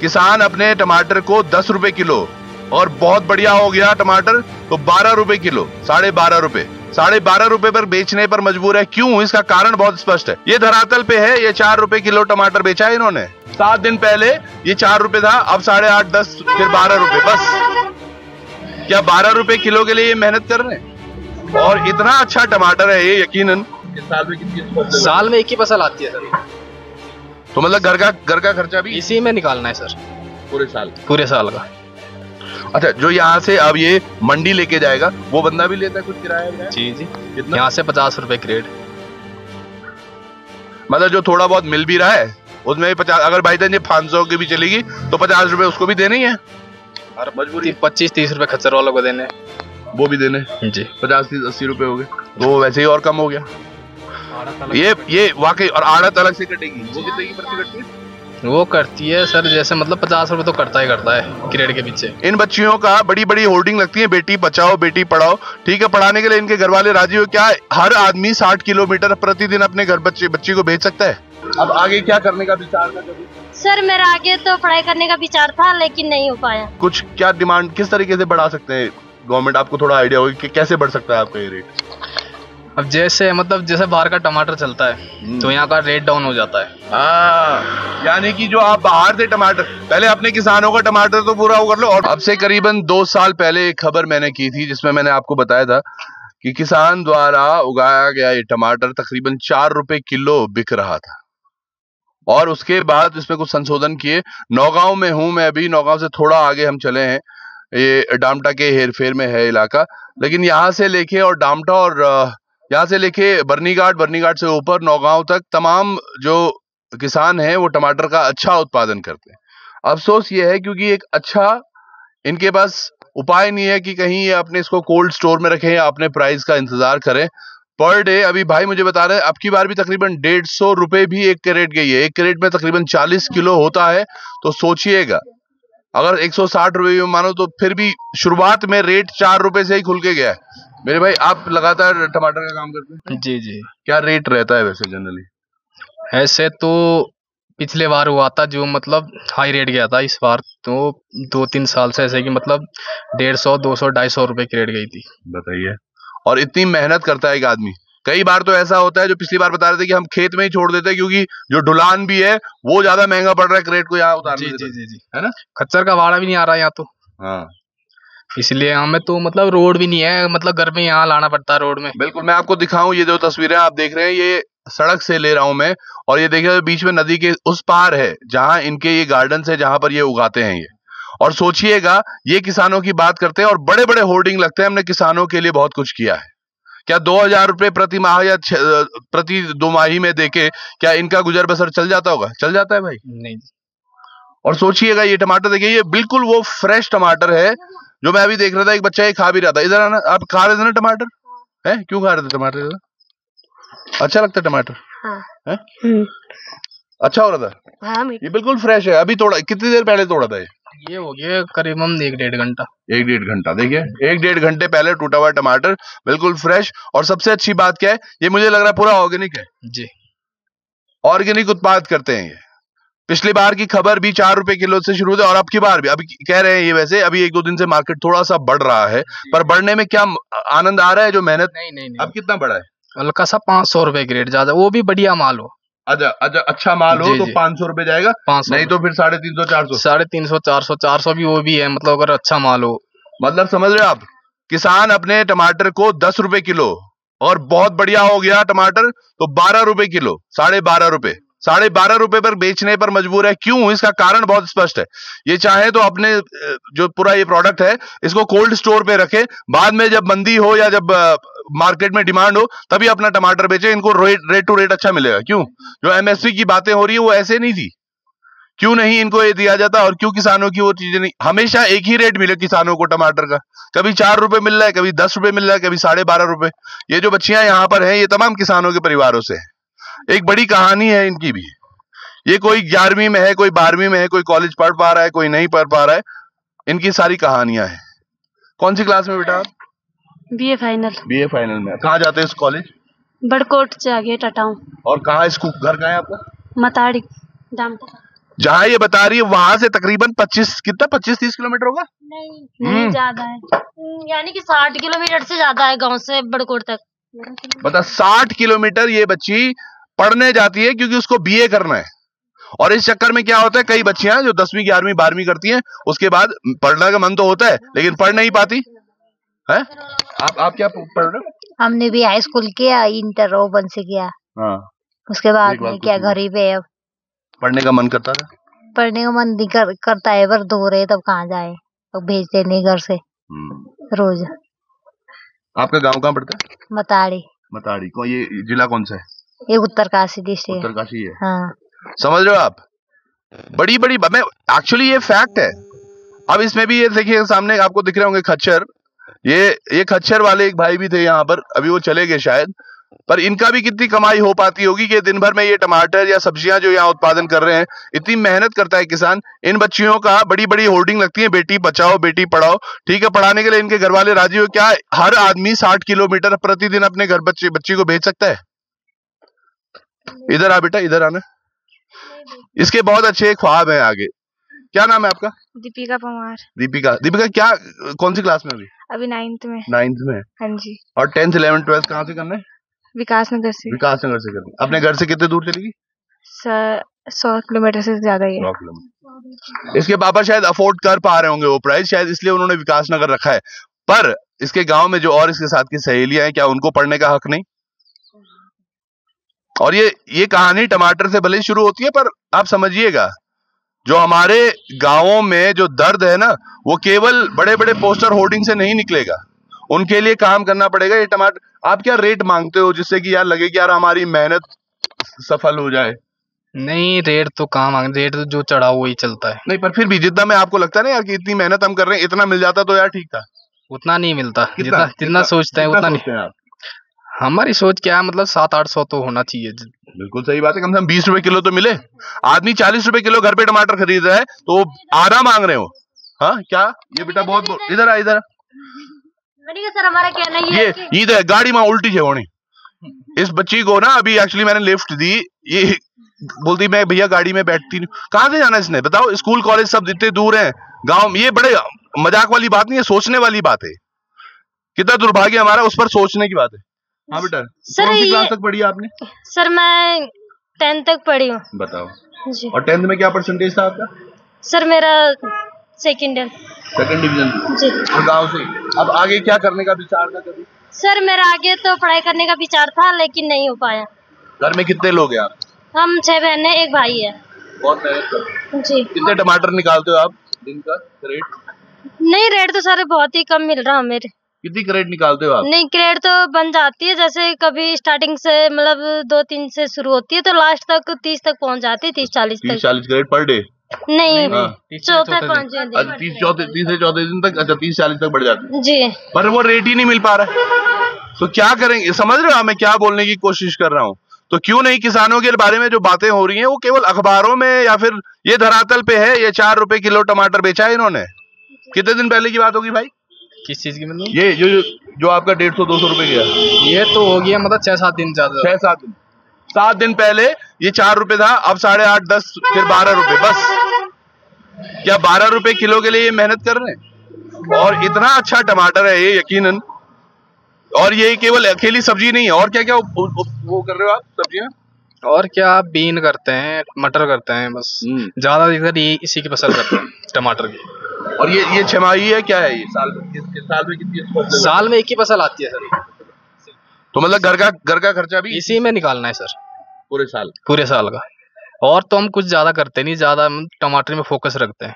किसान अपने टमाटर को 10 रुपए किलो और बहुत बढ़िया हो गया टमाटर तो 12 रुपए किलो, 12.5 रुपए, 12.5 रुपए पर बेचने पर मजबूर है। क्यों? इसका कारण बहुत स्पष्ट है। ये धरातल पे है। ये 4 रुपए किलो टमाटर बेचा है इन्होंने। 7 दिन पहले ये 4 रुपए था, अब 8.5, 10, फिर 12 रुपए। बस क्या 12 रुपए किलो के लिए ये मेहनत कर रहे हैं? और इतना अच्छा टमाटर है ये, यकीनन साल में कितनी, साल में एक ही फसल आती है सर। तो मतलब घर का खर्चा भी इसी में निकालना है सर, पूरे साल का। अच्छा, जो यहाँ से अब ये मंडी लेके जाएगा वो बंदा भी लेता है कुछ किराया? जी जी, यहाँ से 50 रुपए क्रेट। मतलब जो थोड़ा बहुत मिल भी रहा है उसमें भी 50, अगर बाई चांस ये 500 की भी चलेगी तो 50 रुपए उसको भी देने ही है। मजबूरी 25-30 रुपए खच्चर वालों को देने, वो भी देने जी। 50-80 रुपए हो गए तो वैसे ही और कम हो गया। ये वाकई। और आड़त अलग से कटेगी, वो कितने की पर्ची कटती है? वो करती है सर जैसे मतलब 50 रुपए तो करता है क्रेड के पीछे। इन बच्चियों का बड़ी बड़ी होर्डिंग लगती है, बेटी बचाओ बेटी पढ़ाओ। ठीक है, पढ़ाने के लिए इनके घर वाले राजी हो। क्या हर आदमी 60 किलोमीटर प्रतिदिन अपने घर बच्ची को भेज सकता है? अब आगे क्या करने का विचार था? सर मेरा आगे तो पढ़ाई करने का विचार था लेकिन नहीं हो पाया। कुछ क्या डिमांड किस तरीके से बढ़ा सकते हैं गवर्नमेंट? आपको थोड़ा आइडिया होगा कि कैसे बढ़ सकता है आपका ये रेट? अब जैसे मतलब जैसे बाहर का टमाटर चलता है तो यहाँ का रेट डाउन हो जाता है। यानी कि जो आप बाहर से टमाटर, पहले अपने किसानों का टमाटर तो पूरा कर लो। और अब से करीबन 2 साल पहले एक खबर मैंने की थी जिसमें मैंने आपको बताया था कि किसान द्वारा उगाया गया ये टमाटर तकरीबन 4 रुपए किलो बिक रहा था। और उसके बाद इसमें कुछ संशोधन किए। नौगांव में हूं मैं अभी, नौगांव से थोड़ा आगे हम चले हैं, ये डामटा के हेरफेर में है इलाका। लेकिन यहाँ से लेके और डामटा और यहाँ से लेके बर्नीघाट से ऊपर नौगांव तक तमाम जो किसान हैं वो टमाटर का अच्छा उत्पादन करते हैं। अफसोस ये है क्योंकि एक अच्छा इनके पास उपाय नहीं है कि कहीं ये अपने इसको कोल्ड स्टोर में रखें या अपने प्राइस का इंतजार करें। पर डे अभी भाई मुझे बता रहे हैं अब की बार भी तकरीबन 150 रुपए भी एक कैरेट गई है। एक कैरेट में तकरीबन 40 किलो होता है। तो सोचिएगा अगर 160 रुपए भी मानो तो फिर भी शुरुआत में रेट 4 रुपए से ही खुल के गया है। मेरे भाई आप लगातार टमाटर का काम करते हैं? जी जी। क्या रेट रहता है वैसे जनरली? ऐसे तो पिछले बार हुआ था जो मतलब हाई रेट गया था। इस बार तो 2-3 साल से ऐसे कि मतलब 150, 200, 250 रुपए की रेट गई थी। बताइए। और इतनी मेहनत करता है एक आदमी। कई बार तो ऐसा होता है जो पिछली बार बता रहे थे कि हम खेत में ही छोड़ देते हैं क्योंकि जो ढुलान भी है वो ज्यादा महंगा पड़ रहा है क्रेट को यहाँ उतारने। जी जी जी जी, है ना? खच्चर का भाड़ा भी नहीं आ रहा यहाँ तो। हाँ, इसलिए हमें तो मतलब रोड भी नहीं है, मतलब घर में यहाँ लाना पड़ता है रोड में। बिल्कुल। मैं आपको दिखाऊं, ये जो तस्वीरें आप देख रहे हैं ये सड़क से ले रहा हूं मैं। और ये देखिए बीच में नदी के उस पार है जहां इनके ये गार्डन है जहां पर ये उगाते हैं ये। और सोचिएगा ये किसानों की बात करते हैं और बड़े बड़े होर्डिंग लगते हैं हमने किसानों के लिए बहुत कुछ किया है। क्या 2000 रुपए प्रति माह या प्रति 2 माही में देके क्या इनका गुजर बसर चल जाता होगा? चल जाता है भाई? नहीं। और सोचिएगा ये टमाटर देखिए, ये बिल्कुल वो फ्रेश टमाटर है जो मैं अभी देख रहा था। एक बच्चा ये खा भी रहा था। इधर आना, आप खा रहे थे ना टमाटर? है क्यों खा रहे थे टमाटर? अच्छा लगता है टमाटर? हाँ। है? अच्छा हो रहा था? हाँ, ये बिल्कुल फ्रेश है। अभी तोड़ा, कितनी देर पहले तोड़ा था ये हो गया करीबन 1-1.5 घंटा। 1-1.5 घंटा। देखिए 1-1.5 घंटे पहले टूटा हुआ टमाटर, बिल्कुल फ्रेश। और सबसे अच्छी बात क्या है, ये मुझे लग रहा है पूरा ऑर्गेनिक है जी। ऑर्गेनिक उत्पाद करते हैं ये। पिछली बार की खबर भी 4 रुपए किलो से शुरू हुई और अब की बार भी अभी कह रहे हैं ये। वैसे अभी 1-2 दिन से मार्केट थोड़ा सा बढ़ रहा है, पर बढ़ने में क्या आनंद आ रहा है? जो मेहनत नहीं। अब कितना बढ़ा है? हल्का सा 500 रुपए की रेट ज्यादा, वो भी बढ़िया माल हो। अच्छा माल हो तो 500 रुपए जाएगा, 500 नहीं तो फिर 350-400। 350, 400 भी वो भी है, मतलब अगर अच्छा माल हो। मतलब समझ रहे हो आप, किसान अपने टमाटर को 10 रुपए किलो और बहुत बढ़िया हो गया टमाटर तो 12 रुपए किलो, 12.5 रुपए, 12.5 रुपए पर बेचने पर मजबूर है। क्यों? इसका कारण बहुत स्पष्ट है। ये चाहे तो अपने जो पूरा ये प्रोडक्ट है इसको कोल्ड स्टोर पे रखे, बाद में जब मंदी हो या जब मार्केट में डिमांड हो तभी अपना टमाटर बेचे। इनको रेट टू रेट अच्छा मिलेगा। क्यों? जो एमएसपी की बातें हो रही है वो ऐसे नहीं थी। क्यों नहीं इनको ये दिया जाता? और क्यों किसानों की वो चीजें नहीं? हमेशा एक ही रेट मिले किसानों को टमाटर का। कभी 4 रुपए मिल रहा है, कभी 10 रुपए मिल रहा है, कभी 12.5 रुपए। ये जो बच्चियां यहाँ पर हैं ये तमाम किसानों के परिवारों से है। एक बड़ी कहानी है इनकी भी। ये कोई 11वीं में है, कोई 12वीं में है, कोई कॉलेज पढ़ पा रहा है, कोई नहीं पढ़ पा रहा है। इनकी सारी कहानियां हैं। कौन सी क्लास में बेटा आप? BA final. बीए फाइनल में। कहाँ जाते हैं इस कॉलेज? बड़कोट से आगे टाटाऊ। और कहाँ इसको घर कहाँ है आपका? मताड़ी दामटा। जहाँ ये बता रही है वहां से तकरीबन 25-30 किलोमीटर होगा। नहीं ज्यादा है, यानी कि 60 किलोमीटर से ज्यादा है गांव से बड़कोट तक। बता 60 किलोमीटर ये बच्ची पढ़ने जाती है क्योंकि उसको बीए करना है। और इस चक्कर में क्या होता है, कई बच्चियां जो 10वीं 11वीं 12वीं करती हैं उसके बाद पढ़ने का मन तो होता है लेकिन पढ़ नहीं पाती है। आप क्या पढ़ रहे हो? हमने भी हाई स्कूल किया, इंटर ओपन से किया। हाँ। उसके बाद में क्या घर ही पे अब पढ़ने का मन करता था? पढ़ने का मन नहीं करता है, पर दूर है तब कहाँ जाए, तो भेजते नहीं घर से रोज। आपका गांव कहाँ पड़ता है? मताड़ी को ये जिला कौन सा है? ये उत्तरकाशी डिस्ट्रिक्ट। उत्तरकाशी है। हाँ। समझ रहे हो आप? बड़ी मैं एक्चुअली ये फैक्ट है। अब इसमें भी ये देखिए सामने आपको दिख रहे होंगे खच्चर। ये खच्चर वाले एक भाई भी थे यहाँ पर, अभी वो चले गए शायद, पर इनका भी कितनी कमाई हो पाती होगी कि दिन भर में ये टमाटर या सब्जियां जो यहाँ उत्पादन कर रहे हैं, इतनी मेहनत करता है किसान। इन बच्चियों का बड़ी बड़ी होर्डिंग लगती है, बेटी बचाओ बेटी पढ़ाओ। ठीक है, पढ़ाने के लिए इनके घर वाले राजी हो। क्या हर आदमी 60 किलोमीटर प्रतिदिन अपने घर बच्ची को भेज सकता है? इधर आ बेटा, इधर आना। इसके बहुत अच्छे ख्वाब हैं आगे। क्या नाम है आपका? दीपिका परमार। दीपिका क्या कौन सी क्लास में? अभी 9th में। 9th में? हाँ जी। और 10th 11th 12th कहाँ से करना है? विकासनगर से। विकासनगर से करना है। अपने घर से कितने दूर चलेगी? 100 किलोमीटर से ज्यादा ही है। 100 किलोमीटर। इसके पापा शायद अफोर्ड कर पा रहे होंगे वो प्राइस, शायद इसलिए उन्होंने विकासनगर रखा है। पर इसके गांव में जो और इसके साथ की सहेलियां हैं, क्या उनको पढ़ने का हक नहीं? और ये कहानी टमाटर से भले ही शुरू होती है, पर आप समझिएगा जो हमारे गांवों में जो दर्द है ना, वो केवल बड़े बड़े पोस्टर होर्डिंग से नहीं निकलेगा। उनके लिए काम करना पड़ेगा। ये टमाटर आप क्या रेट मांगते हो जिससे कि यार लगे कि यार हमारी मेहनत सफल हो जाए? नहीं, रेट तो कहाँ मांग, रेट तो जो चढ़ा वही चलता है। नहीं, पर फिर भी जितना में आपको लगता है ना यार कि इतनी मेहनत हम कर रहे हैं, इतना मिल जाता तो यार ठीक था। उतना नहीं मिलता, जितना सोचते हैं उतना नहीं। आप हमारी सोच क्या है, मतलब 700-800 तो होना चाहिए। बिल्कुल सही बात है, कम से कम 20 रुपए किलो तो मिले। आदमी 40 रुपए किलो घर पे टमाटर खरीद रहा है तो आधा मांग रहे हो। हाँ क्या ये बेटा बहुत इधर आ, इधर सर हमारा कहना ये इधर गाड़ी में उल्टी है होनी। इस बच्ची को ना अभी एक्चुअली मैंने लिफ्ट दी, ये बोलती मैं भैया गाड़ी में बैठती नहीं। कहाँ से जाना इसने बताओ? स्कूल कॉलेज सब इतने दूर हैं गांव। ये बड़े मजाक वाली बात नहीं है, सोचने वाली बात है। कितना दुर्भाग्य हमारा, उस पर सोचने की बात है। हाँ बेटा, कौन सी क्लास तक पढ़ी आपने? सर मैं 10th तक पढ़ी हूँ। बताओ जी। और 10th में क्या परसेंटेज था आपका? सर मेरा सेकंड डिवीजन जी। और गांव से अब आगे क्या करने का विचार था कभी? सर मेरा आगे तो पढ़ाई करने का विचार था लेकिन नहीं हो पाया। घर में कितने लोग हैं आप? हम 6 बहन है, 1 भाई है। बहुत मेहनत करते हैं जी। कितने टमाटर निकालते हो आप दिन का रेट? नहीं, रेट तो सर बहुत ही कम मिल रहा है मेरे। कितनी क्रेट निकालते हो आप? नहीं, क्रेट तो बन जाती है, जैसे कभी स्टार्टिंग से मतलब 2-3 से शुरू होती है तो लास्ट तक 30 तक पहुंच जाती है। 30-40 तक। 30-40 क्रेट पर डे? नहीं, चौथे 30 से चौथे दिन तक। अच्छा, 30-40 तक बढ़ जाती है जी। पर वो रेट ही नहीं मिल पा रहा है, तो क्या करेंगे? समझ रहे हो मैं क्या बोलने की कोशिश कर रहा हूँ? तो क्यों नहीं किसानों के बारे में जो बातें हो रही हैं वो केवल अखबारों में या फिर ये धरातल पे है। ये 4 रुपए किलो टमाटर बेचा है इन्होंने। कितने दिन पहले की बात होगी भाई? किस चीज की? मतलब ये जो आपका 150-200 रुपए गया, ये तो हो गया मतलब 6-7 दिन ज्यादा। 6-7 दिन 7 दिन पहले ये 4 रुपए था, अब 8.5, 10, फिर 12 रुपए। बस क्या 12 रुपए किलो के लिए ये मेहनत कर रहे हैं? और इतना अच्छा टमाटर है ये यकीनन। और ये केवल अकेली सब्जी नहीं है, और क्या क्या वो कर रहे हो आप सब्जियां? और क्या, बीन करते हैं, मटर करते हैं, बस ज्यादा इधर इसी की फसल करते हैं टमाटर की। और ये छमाही है क्या है? ये साल में कितनी? साल में एक ही फसल आती है सर। तो मतलब घर का खर्चा भी इसी में निकालना है सर, पूरे साल का। और तो हम कुछ ज्यादा करते नहीं, ज्यादा टमाटर में फोकस रखते हैं।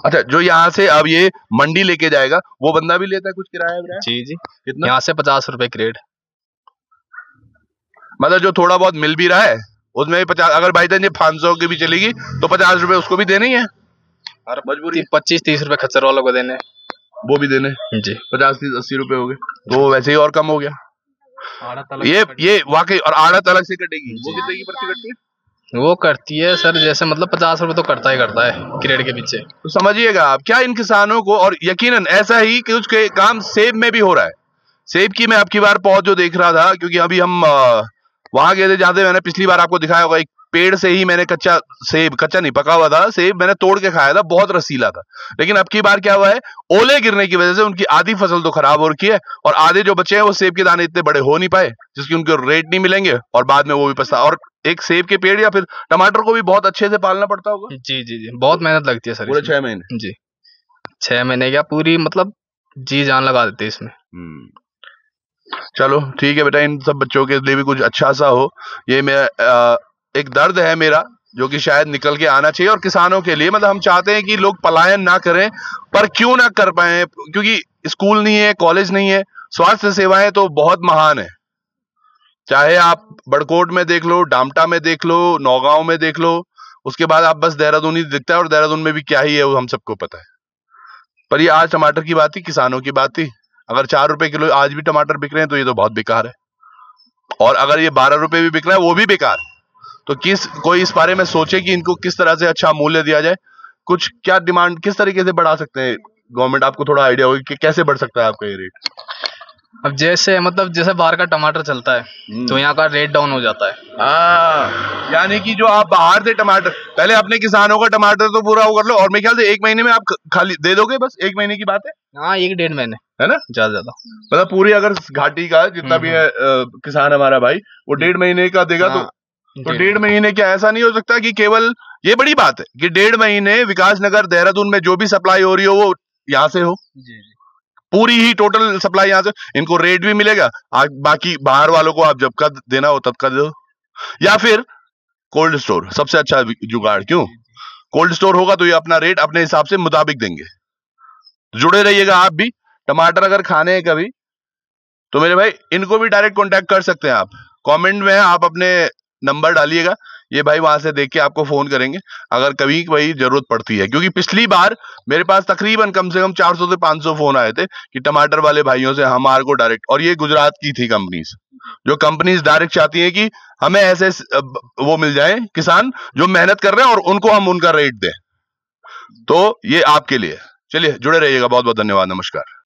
अच्छा, जो यहाँ से अब ये मंडी लेके जाएगा वो बंदा भी लेता है कुछ किराया? जी। कितना? यहाँ से 50 रुपए क्रेट। मतलब जो थोड़ा बहुत मिल भी रहा है उसमें 50। अगर भाई जान ये 500 की भी चलेगी तो 50 रुपए उसको भी देने ही है। और मजबूरी 25-30 रुपए खच्चर वालों को देने, वो भी देने जी। 50-30-80 रुपए हो गए तो वैसे ही और कम हो गया। ये वाकई। और आड़त अलग से कटेगी, वो कितने की पर्ची कटती है? वो करती है सर जैसे मतलब 50 रुपए तो करता है क्रेट के पीछे। तो समझिएगा आप क्या इन किसानों को। और यकीनन ऐसा ही कि उसके काम सेब में भी हो रहा है। सेब की मैं अब की बार पौध जो देख रहा था, क्योंकि अभी हम वहां गए थे जहां से मैंने पिछली बार आपको दिखाया होगा, एक पेड़ से ही मैंने कच्चा नहीं, पका हुआ था सेब मैंने तोड़ के खाया था, बहुत रसीला था। लेकिन अब की बार क्या हुआ है, ओले गिरने की वजह से उनकी आधी फसल तो खराब हो रखी है, और आधे जो बचे हैं वो सेब के दाने इतने बड़े हो नहीं पाए, जिसकी उनको रेट नहीं मिलेंगे, और बाद में वो भी पछता। और एक सेब के पेड़ या फिर टमाटर को भी बहुत अच्छे से पालना पड़ता होगा। जी जी जी, बहुत मेहनत लगती है सर पूरे इसमें। 6 महीने। जी, 6 महीने क्या पूरी मतलब जी जान लगा देते हैं इसमें। चलो ठीक है बेटा, इन सब बच्चों के लिए भी कुछ अच्छा सा हो। ये मेरा एक दर्द है मेरा, जो कि शायद निकल के आना चाहिए। और किसानों के लिए मतलब हम चाहते हैं कि लोग पलायन ना करें, पर क्यों ना कर पाए, क्योंकि स्कूल नहीं है, कॉलेज नहीं है, स्वास्थ्य सेवाएं तो बहुत महान है। चाहे आप बड़कोट में देख लो, डामटा में देख लो, नौगांव में देख लो, उसके बाद आप बस देहरादून ही दिखता है, और देहरादून में भी क्या ही है वो हम सबको पता है। पर ये आज टमाटर की बात थी, किसानों की बात थी। अगर 4 रुपए किलो आज भी टमाटर बिक रहे हैं तो ये तो बहुत बेकार है, और अगर ये 12 रुपए भी बिक रहा है वो भी बेकार है। तो कोई इस बारे में सोचे कि इनको किस तरह से अच्छा मूल्य दिया जाए, कुछ क्या डिमांड, किस तरीके से बढ़ा सकते हैं गवर्नमेंट, आपको थोड़ा आइडिया होगा कि कैसे बढ़ सकता है आपका ये रेट। अब जैसे मतलब जैसे बाहर का टमाटर चलता है तो यहाँ का रेट डाउन हो जाता है। हाँ, यानी कि जो आप बाहर से टमाटर, पहले अपने किसानों का टमाटर तो पूरा कर लो, और मेरे ख्याल से 1 महीने में आप खाली दे दोगे, बस 1 महीने की बात है। हाँ, 1-1.5 महीने है ना, ज्यादा मतलब पूरी अगर घाटी का जितना भी है किसान हमारा भाई, वो 1.5 महीने का देगा। हाँ, तो 1.5 महीने क्या ऐसा नहीं हो सकता कि केवल, ये बड़ी बात है कि 1.5 महीने विकासनगर देहरादून में जो भी सप्लाई हो रही हो वो यहाँ से हो, पूरी ही टोटल सप्लाई यहाँ से। इनको रेट भी मिलेगा, बाकी बाहर वालों को आप जब का देना हो तब का दो, या फिर कोल्ड स्टोर सबसे अच्छा जुगाड़। क्यों, कोल्ड स्टोर होगा तो ये अपना रेट अपने हिसाब से मुताबिक देंगे। जुड़े रहिएगा आप भी। टमाटर अगर खाने हैं कभी तो मेरे भाई इनको भी डायरेक्ट कांटेक्ट कर सकते हैं आप। कमेंट में आप अपने नंबर डालिएगा, ये भाई वहां से देख के आपको फोन करेंगे अगर कभी कोई जरूरत पड़ती है। क्योंकि पिछली बार मेरे पास तकरीबन कम से कम 400 से 500 फोन आए थे कि टमाटर वाले भाइयों से हमारे को डायरेक्ट, और ये गुजरात की थी कंपनीज, जो कंपनीज डायरेक्ट चाहती हैं कि हमें ऐसे वो मिल जाए किसान जो मेहनत कर रहे हैं और उनको हम उनका रेट दें। तो ये आपके लिए, चलिए जुड़े रहिएगा। बहुत बहुत धन्यवाद, नमस्कार।